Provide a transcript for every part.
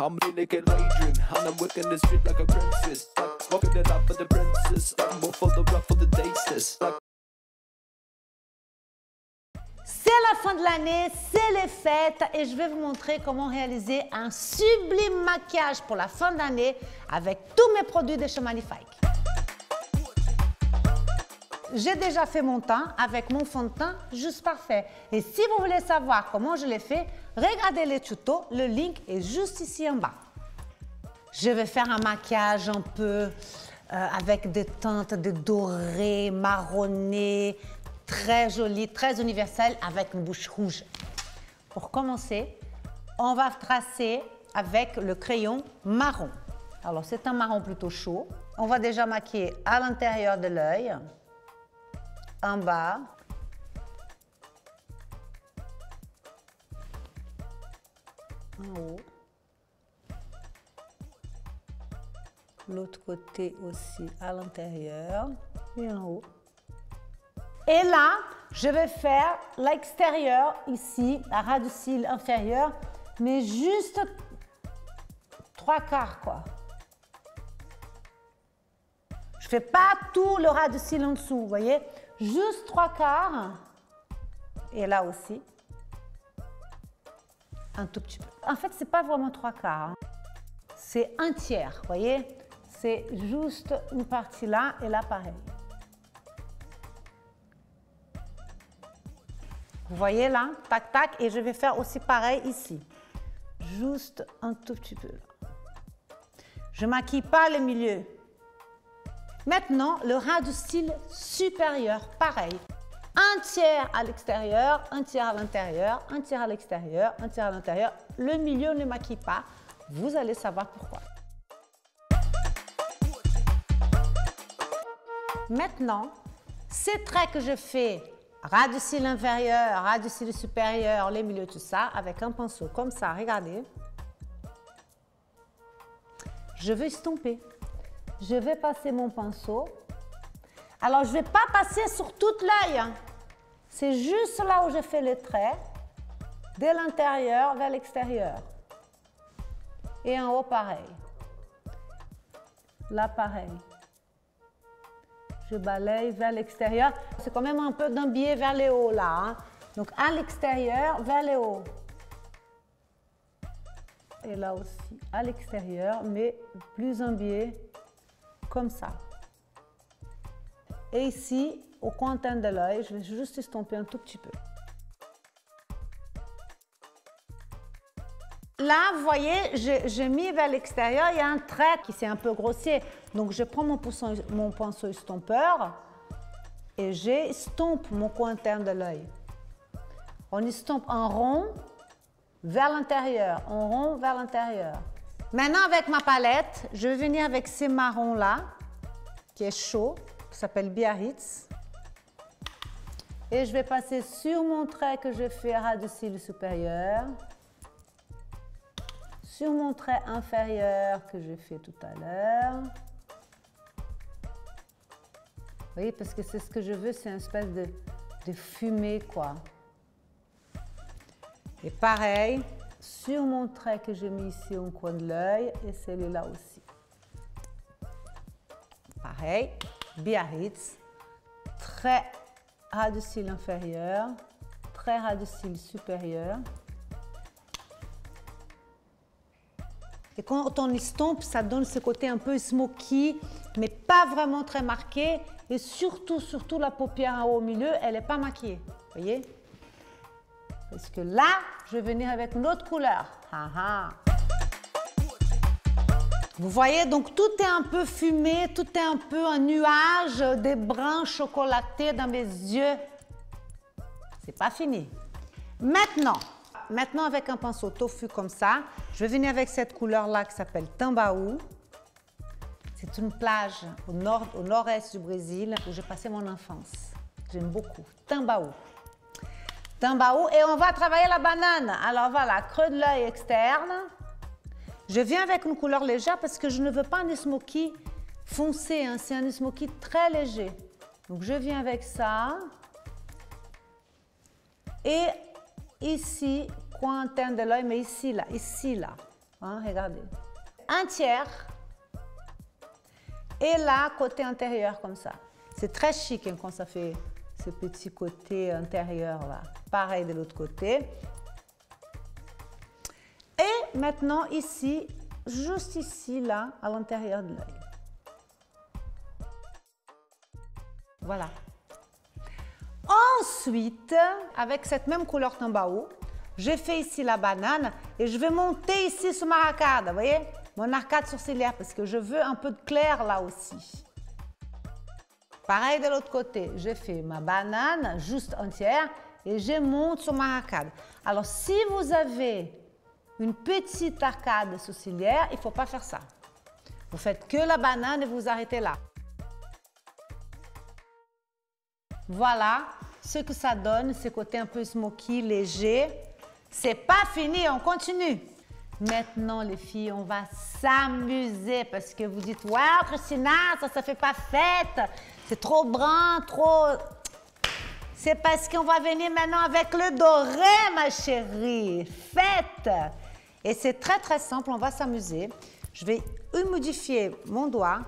I'm naked raging, and I'm working the street like a princess. Walking it up for the princess, more for the rough for the tasteless. C'est la fin de l'année, c'est les fêtes et je vais vous montrer comment réaliser un sublime maquillage pour la fin d'année avec tous mes produits de chez Magnifique. J'ai déjà fait mon teint avec mon fond de teint juste parfait. Et si vous voulez savoir comment je l'ai fait, regardez les tutos, le link est juste ici en bas. Je vais faire un maquillage un peu avec des teintes de doré, marronné, très joli, très universel avec une bouche rouge. Pour commencer, on va tracer avec le crayon marron. Alors c'est un marron plutôt chaud. On va déjà maquiller à l'intérieur de l'œil, en bas, en haut, l'autre côté aussi à l'intérieur et en haut. Et là, je vais faire l'extérieur ici, à ras du cil inférieur, mais juste 3/4 quoi. Je fais pas tout le ras du cil en dessous, vous voyez? Juste 3/4 et là aussi un tout petit peu. En fait, c'est pas vraiment 3/4, hein. C'est 1/3, vous voyez? C'est juste une partie là et là pareil. Vous voyez là, tac tac, et je vais faire aussi pareil ici. Juste un tout petit peu là. Je maquille pas le milieu. Maintenant, le ras du cil supérieur, pareil. 1/3 à l'extérieur, 1/3 à l'intérieur, 1/3 à l'extérieur, 1/3 à l'intérieur. Le milieu ne maquille pas. Vous allez savoir pourquoi. Maintenant, ces traits que je fais, ras du cil inférieur, ras du cil supérieur, les milieux, tout ça, avec un pinceau comme ça, regardez. Je vais estomper. Je vais passer mon pinceau. Alors, je ne vais pas passer sur toute l'œil. Hein. C'est juste là où je fais les traits, de l'intérieur vers l'extérieur. Et en haut, pareil. Là, pareil. Je balaye vers l'extérieur. C'est quand même un peu d'un biais vers les hauts, là. Hein. Donc, à l'extérieur, vers les hauts. Et là aussi, à l'extérieur, mais plus un biais. Comme ça. Et ici, au coin de l'œil, je vais juste estomper un tout petit peu. Là, vous voyez, j'ai mis vers l'extérieur, il y a un trait qui c'est un peu grossier. Donc, je prends mon pinceau estompeur et j'estompe mon coin interne de l'œil. On estompe en rond vers l'intérieur, en rond vers l'intérieur. Maintenant, avec ma palette, je vais venir avec ces marrons-là, qui est chaud, qui s'appelle Biarritz. Et je vais passer sur mon trait que je fais ras du cil supérieur, sur mon trait inférieur que j'ai fait tout à l'heure. Vous voyez, parce que c'est ce que je veux, c'est une espèce de fumée, quoi. Et pareil, sur mon trait que j'ai mis ici au coin de l'œil et celui-là aussi. Pareil, Biarritz, trait ras du cil inférieur, trait ras du cil supérieur. Et quand on estompe, ça donne ce côté un peu smoky, mais pas vraiment très marqué. Et surtout la paupière en haut au milieu, elle n'est pas maquillée. Vous voyez? Parce que là, je vais venir avec une autre couleur. Vous voyez, donc tout est un peu fumé, tout est un peu un nuage, des brins chocolatés dans mes yeux. C'est pas fini. Maintenant avec un pinceau tofu comme ça, je vais venir avec cette couleur-là qui s'appelle Tambaú. C'est une plage au nord-est du Brésil où j'ai passé mon enfance. J'aime beaucoup. Tambaú. Tambaú, et on va travailler la banane. Alors voilà, creux de l'œil externe. Je viens avec une couleur légère parce que je ne veux pas un smoky foncé, hein. C'est un smoky très léger. Donc je viens avec ça. Et ici, coin interne de l'œil, mais ici, là. Hein, regardez. Un tiers. Et là, côté intérieur, comme ça. C'est très chic hein, quand ça fait ce petit côté intérieur, là. Pareil de l'autre côté. Et maintenant, ici, juste ici, là, à l'intérieur de l'œil. Voilà. Ensuite, avec cette même couleur Tambao, j'ai fait ici la banane et je vais monter ici sur ma arcade, vous voyez? Mon arcade sourcilière, parce que je veux un peu de clair là aussi. Pareil de l'autre côté, j'ai fait ma banane juste entière et je monte sur ma arcade. Alors, si vous avez une petite arcade sourcilière, il ne faut pas faire ça. Vous faites que la banane et vous arrêtez là. Voilà ce que ça donne, ce côté un peu smoky, léger. C'est pas fini, on continue. Maintenant, les filles, on va s'amuser parce que vous dites « Wow, Christina, ça fait pas fête, c'est trop brun, trop... » C'est parce qu'on va venir maintenant avec le doré, ma chérie. Fête! Et c'est très, très simple, on va s'amuser. Je vais humidifier mon doigt.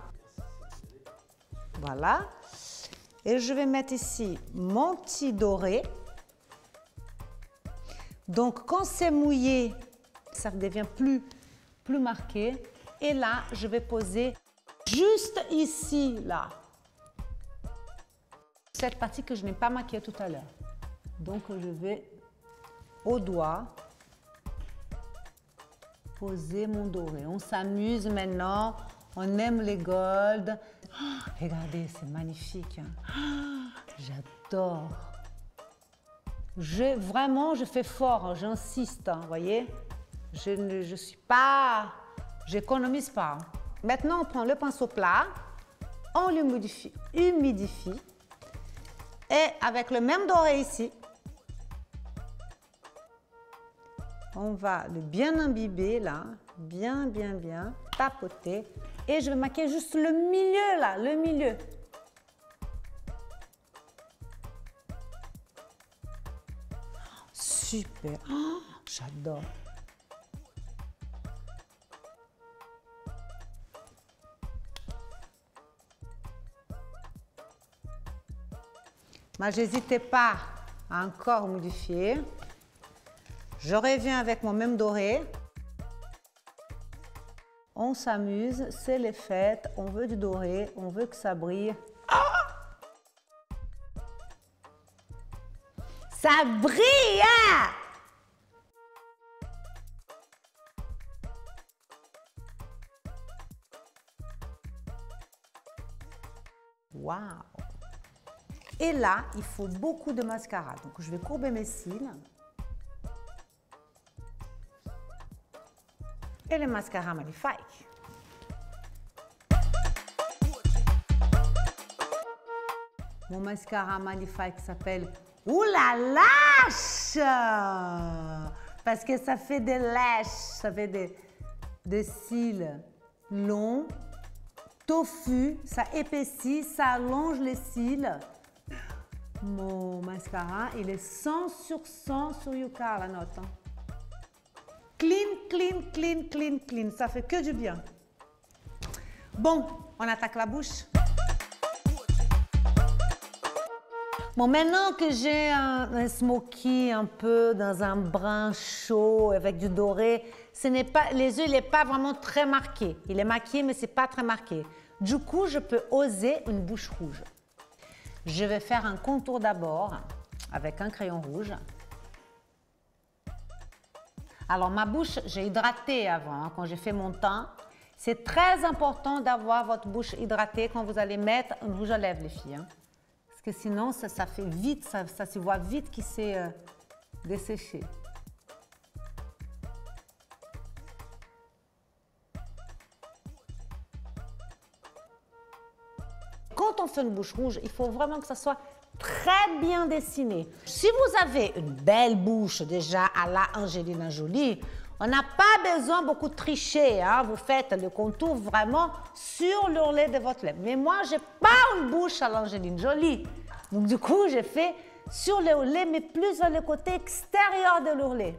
Voilà. Et je vais mettre ici mon petit doré. Donc, quand c'est mouillé, ça devient plus marqué. Et là, je vais poser juste ici, là. Cette partie que je n'ai pas maquillée tout à l'heure. Donc, je vais au doigt poser mon doré. On s'amuse maintenant. On aime les golds. Oh, regardez, c'est magnifique. Hein. Oh, j'adore. Vraiment, je fais fort, hein, j'insiste, hein, voyez. Je suis pas, j'économise pas. Maintenant, on prend le pinceau plat, on l'humidifie, et avec le même doré ici, on va le bien imbiber là, bien tapoter, et je vais maquiller juste le milieu là, le milieu. Super, oh, j'adore. Mais n'hésitez pas à encore modifier. Je reviens avec mon même doré. On s'amuse, c'est les fêtes, on veut du doré, on veut que ça brille. Ça brille! Hein? Wow! Et là, il faut beaucoup de mascara. Donc, je vais courber mes cils. Et le mascara magnifique. Mon mascara magnifique s'appelle Ouh la lâche! Parce que ça fait des lèches, ça fait des cils longs, toffus, ça épaissit, ça allonge les cils. Mon mascara, il est 100 sur 100 sur Yuka, la note. Hein. Clean. Ça fait que du bien. Bon, on attaque la bouche. Bon, maintenant que j'ai un smoky un peu dans un brun chaud avec du doré, les yeux, il n'est pas vraiment très marqué. Il est maquillé, mais ce n'est pas très marqué. Du coup, je peux oser une bouche rouge. Je vais faire un contour d'abord avec un crayon rouge. Alors, ma bouche, j'ai hydraté avant, hein, quand j'ai fait mon teint. C'est très important d'avoir votre bouche hydratée quand vous allez mettre un rouge à lèvres, les filles. Hein. Parce que sinon, ça fait vite, ça se voit vite qu'il s'est desséché. Quand on fait une bouche rouge, il faut vraiment que ça soit très bien dessiné. Si vous avez une belle bouche déjà à la Angelina Jolie, on n'a pas besoin beaucoup de tricher. Hein? Vous faites le contour vraiment sur l'ourlet de votre lèvre. Mais moi, je n'ai pas une bouche à l'Angelina Jolie. Donc du coup, j'ai fait sur l'ourlet, mais plus vers le côté extérieur de l'ourlet.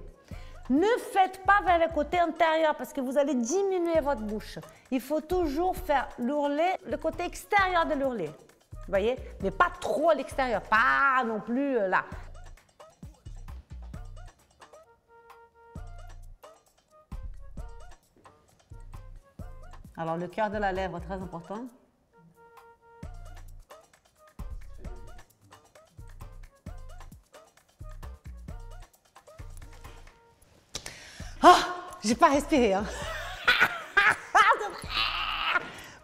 Ne faites pas vers le côté intérieur parce que vous allez diminuer votre bouche. Il faut toujours faire l'ourlet, le côté extérieur de l'ourlet. Vous voyez? Mais pas trop à l'extérieur, pas non plus là. Alors le cœur de la lèvre, très important. Oh, j'ai pas respiré. Hein.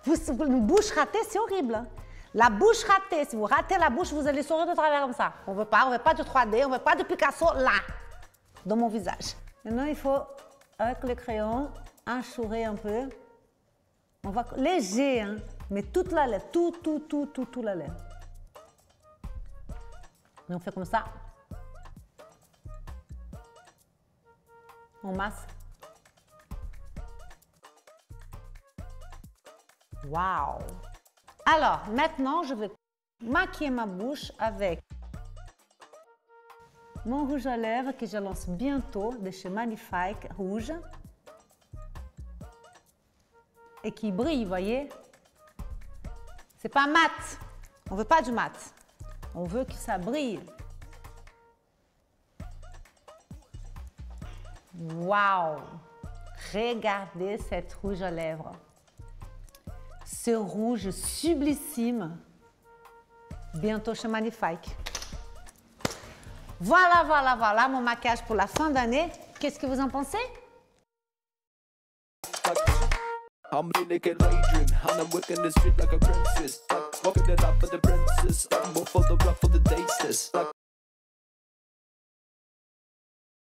Une bouche ratée, c'est horrible. Hein. La bouche ratée, si vous ratez la bouche, vous allez sourire de travers comme ça. On veut pas de 3D, on veut pas de Picasso là, dans mon visage. Maintenant, il faut, avec le crayon, enchourer un peu. On va léger, hein, mais toute la lèvre, tout la lèvre. Et on fait comme ça. On masse. Wow! Alors, maintenant, je vais maquiller ma bouche avec mon rouge à lèvres que je lance bientôt de chez Magnifique Rouge. Et qui brille, vous voyez? C'est pas mat. On veut pas du mat. On veut que ça brille. Waouh! Regardez cette rouge à lèvres. Ce rouge sublissime. Bientôt chez Magnifique. Voilà mon maquillage pour la fin d'année. Qu'est-ce que vous en pensez? I'm naked raging, and I'm working the street like a princess. Like walking it up for the princess. I'm more for the rough for the tasteless. Like